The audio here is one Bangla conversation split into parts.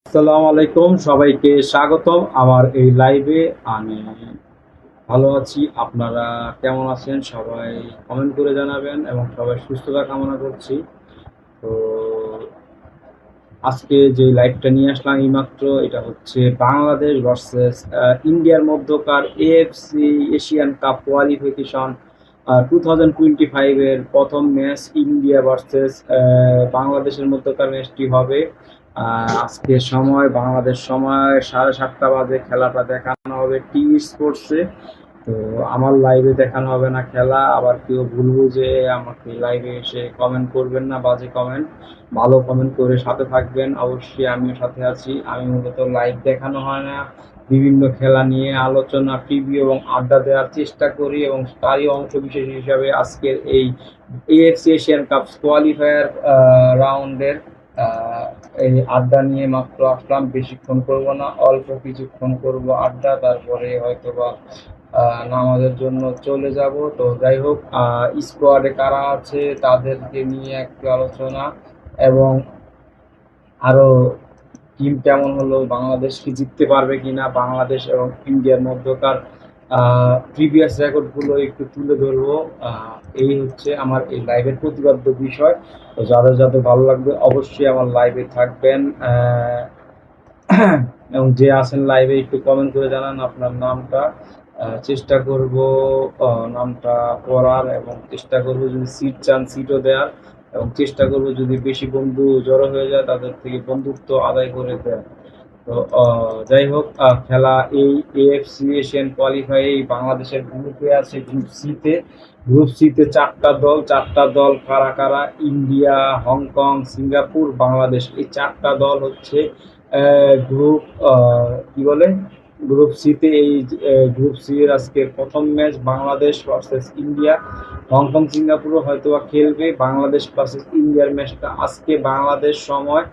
আসসালামু আলাইকুম, সবাইকে স্বাগতম আমার এই লাইভে। আমি ভালো আছি, আপনারা কেমন আছেন? সবাই কমেন্ট করে জানাবেন এবং সবাই সুস্থতা কামনা করছি। তো আজকে যে লাইভটা নিয়ে আসলাম এইমাত্র, এটা হচ্ছে বাংলাদেশ ভার্সেস ইন্ডিয়ার মধ্যকার এএফসি এশিয়ান কাপ কোয়ালিফিকেশন 2025-এর প্রথম ম্যাচ ইন্ডিয়া ভার্সেস বাংলাদেশের মধ্যকার ম্যাচটি হবে। আজকের সময় বাংলাদেশ সময় 7:30 বাজে খেলাটা দেখানো হবে টিভি স্পোর্টসে। তো আমার লাইভে দেখানো হবে না খেলা, আবার কেউ ভুল বুঝে আমাকে লাইভে এসে কমেন্ট করবেন না, বাজে কমেন্ট। ভালো কমেন্ট করে সাথে থাকবেন, অবশ্যই আমিও সাথে আছি। আমি মূলত লাইভ দেখানো হয় না, বিভিন্ন খেলা নিয়ে আলোচনা, প্রিভিউ এবং আড্ডা দেওয়ার চেষ্টা করি এবং তারই অংশ বিশেষ হিসাবে আজকের এই এএফসি এশিয়ান কাপ কোয়ালিফায়ার রাউন্ডের এই আড্ডা নিয়ে মাত্র আসলাম। বেশিক্ষণ করব না, অল্প কিছুক্ষণ করব আড্ডা, তারপরে হয়তোবা নামাজের জন্য চলে যাব। তো যাই হোক, স্কোয়াডে কারা আছে তাদেরকে নিয়ে একটু আলোচনা এবং আরো টিম কেমন হলো, বাংলাদেশ কি জিততে পারবে কিনা, বাংলাদেশ এবং ইন্ডিয়ার মধ্যকার প্রিভিয়াস রেকর্ডগুলো একটু তুলে ধরবো। এই হচ্ছে আমার এই লাইভের প্রতিপাদ্য বিষয়। তো যাদের যাদের ভালো লাগবে অবশ্যই আমার লাইভে থাকবেন, এবং যে আছেন লাইভে একটু কমেন্ট করে জানান আপনার নামটা। চেষ্টা করব নামটা পড়ার এবং চেষ্টা করব যদি সিট চান সিটও দেওয়ার, এবং চেষ্টা করব যদি বেশি বন্ধু জড়ো হয়ে যায় তাদের থেকে বন্ধুত্ব আদায় করে দেয়। তো যাই হোক, খেলা এই এএফসি এশিয়ান কোয়ালিফাই বাংলাদেশের গ্রুপে আছে, গ্রুপ সিতে চারটা দল কারা কারা? ইন্ডিয়া, হংকং, সিঙ্গাপুর, বাংলাদেশ, এই চারটা দল হচ্ছে গ্রুপ কি বলে গ্রুপ সিতে। এই গ্রুপ সি এর আজকে প্রথম match Bangladesh versus India. Hong সিঙ্গাপুরও হয়তোবা খেলবে। বাংলাদেশ ভার্সেস ইন্ডিয়ার ম্যাচটা আজকে বাংলাদেশ সময়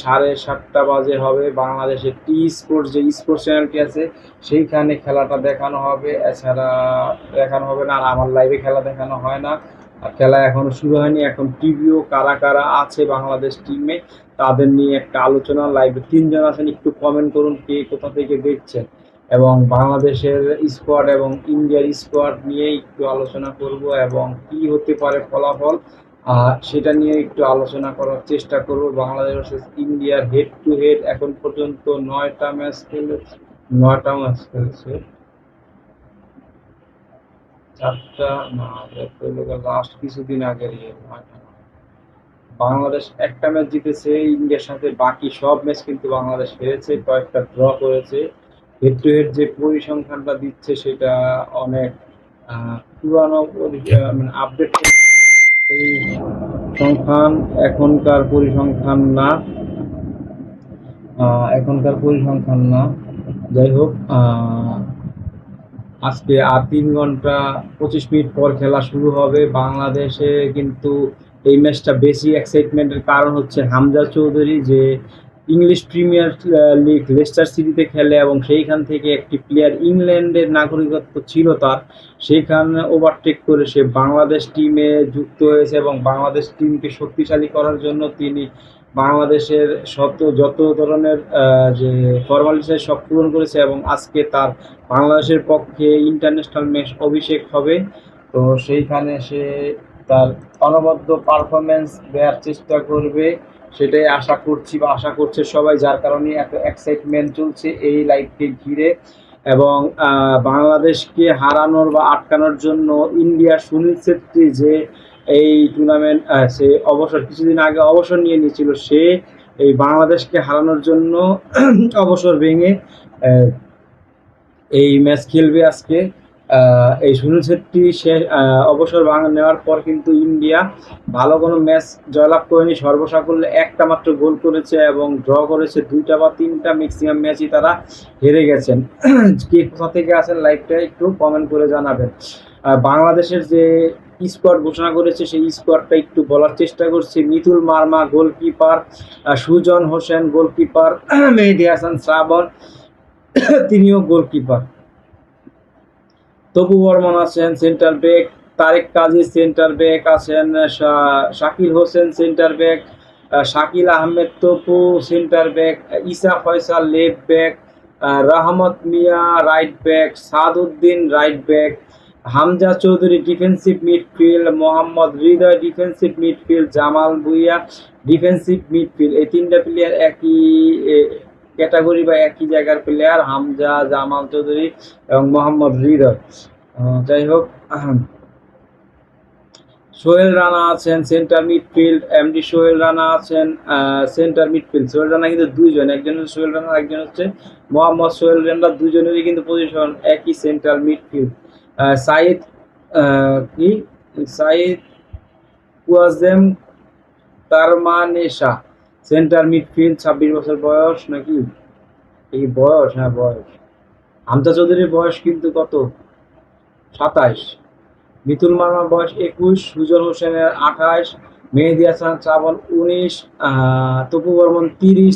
7:30 বাজে হবে। বাংলাদেশের টি স্পোর্টস, যে স্পোর্টস চ্যানেলটি আছে সেইখানে খেলাটা দেখানো হবে, এছাড়া দেখানো হবে না। আর আমার লাইভে খেলা দেখানো হয় না, আর খেলা এখনো শুরু হয়নি। এখন টিভিও কারা কারা আছে বাংলাদেশ টিমে তাদের নিয়ে একটা আলোচনা। লাইভে 3 জন আছেন, একটু কমেন্ট করুন কে কোথা থেকে দেখছেন, এবং বাংলাদেশের স্কোয়াড এবং ইন্ডিয়ার স্কোয়াড নিয়ে একটু আলোচনা করব এবং কি হতে পারে ফলাফল, সেটা নিয়ে একটু আলোচনা করার চেষ্টা করব। বাংলাদেশ ভার্সেস ইন্ডিয়ার হেড টু হেড এখন পর্যন্ত 9টা ম্যাচ খেলেছে। চারটা না, লাস্ট কিছুদিন আগের 9টা। বাংলাদেশ একটা ম্যাচ জিতেছে ইন্ডিয়ার সাথে, বাকি সব ম্যাচ কিন্তু বাংলাদেশ হেরেছে, কয়েকটা ড্র করেছে। হেড টু হেড যে পরিসংখ্যানটা দিচ্ছে সেটা অনেক পুরানো, মানে আপডেট পরিসংখ্যান, এখনকার পরিসংখ্যান না, এখনকার পরিসংখ্যান না। যাই হোক, আজকে আর 3 ঘন্টা 25 মিনিট পর খেলা শুরু হবে। বাংলাদেশে কিন্তু এই ম্যাচটা বেশি এক্সাইটমেন্টের কারণ হচ্ছে হামজা চৌধুরী, যে ইংলিশ প্রিমিয়ার লিগ লেস্টার সিটিতে খেলে এবং সেইখান থেকে একটি প্লেয়ার ইংল্যান্ডের নাগরিকত্ব ছিল তার, সেইখানে ওভারটেক করে সে বাংলাদেশ টিমে যুক্ত হয়েছে এবং বাংলাদেশ টিমকে শক্তিশালী করার জন্য তিনি বাংলাদেশের যত ধরনের যে ফরমালিটি সব পূরণ করেছে এবং আজকে তার বাংলাদেশের পক্ষে ইন্টারন্যাশনাল ম্যাচ অভিষেক হবে। তো সেইখানে সে তার অনবদ্য পারফরমেন্স দেওয়ার চেষ্টা করবে, সেটাই আশা করছি বা আশা করছে সবাই, যার কারণে এত এক্সাইটমেন্ট চলছে এই লাইভকে ঘিরে। এবং বাংলাদেশকে হারানোর বা আটকানোর জন্য ইন্ডিয়ার সুনীল ছেত্রী, যে এই টুর্নামেন্ট সে কিছুদিন আগে অবসর নিয়ে নিয়েছিল, সে এই বাংলাদেশকে হারানোর জন্য অবসর ভেঙে এই ম্যাচ খেলবে আজকে। এই সুনীল ছেত্রী সে অবসর নেওয়ার পর কিন্তু ইন্ডিয়া ভালো কোনো ম্যাচ জয়লাভ করেনি। সর্বসাকুল্যে একটা মাত্র গোল করেছে এবং ড্র করেছে 2টা বা 3টা, ম্যাক্সিমাম ম্যাচই তারা হেরে গেছেন। কে কোথা থেকে আছেন লাইভটা একটু কমেন্ট করে জানাবেন। বাংলাদেশের যে স্কোয়াড ঘোষণা করেছে সেই স্কোয়াডটা একটু বলার চেষ্টা করছি। মিতুল মার্মা গোলকিপার, সুজন হোসেন গোলকিপার, মেহেদী হাসান শ্রাবণ তিনিও গোলকিপার, তপু বর্মন আছেন centre back, Tarek Kazi centre back আছেন, Shakil Hossain centre back, Shakil Ahmed Topu centre back, Isa Faisal left back, Rahmat Miya right back, Saaduddin right back, Hamza Chowdhury defensive midfield, Mohammad Hridoy defensive midfield, Jamal Bhuiyan defensive midfield. এই তিনটা প্লেয়ার একই ক্যাটাগরি বা একই জায়গার প্লেয়ার, হামজা, জামাল চৌধুরী এবং মোহাম্মদ হৃদয়। যাই হোক, সোহেল রানা আছেন centre midfield, MD Sohel Rana আছেন সেন্টার মিডফিল্ড। সোহেল রানা কিন্তু দুইজন, একজন হচ্ছে সোহেল রানা, একজন হচ্ছে মোহাম্মদ সোহেল রানা, দুজনেরই কিন্তু পজিশন একই সেন্টার মিডফিল্ড। সাইদ কি সাইদ কুয়াজেম তারমানেশা সেন্টার মিডফিল্ড, 26 বছর বয়স নাকি, এই বয়স, হ্যাঁ বয়স। হামজা চৌধুরীর বয়স কিন্তু কত, 27। মিতুল মার্মার বয়স 21, সুজন হোসেনের 28, মেহেদী হাসান শ্রাবণ 19, তপু বর্মন 30।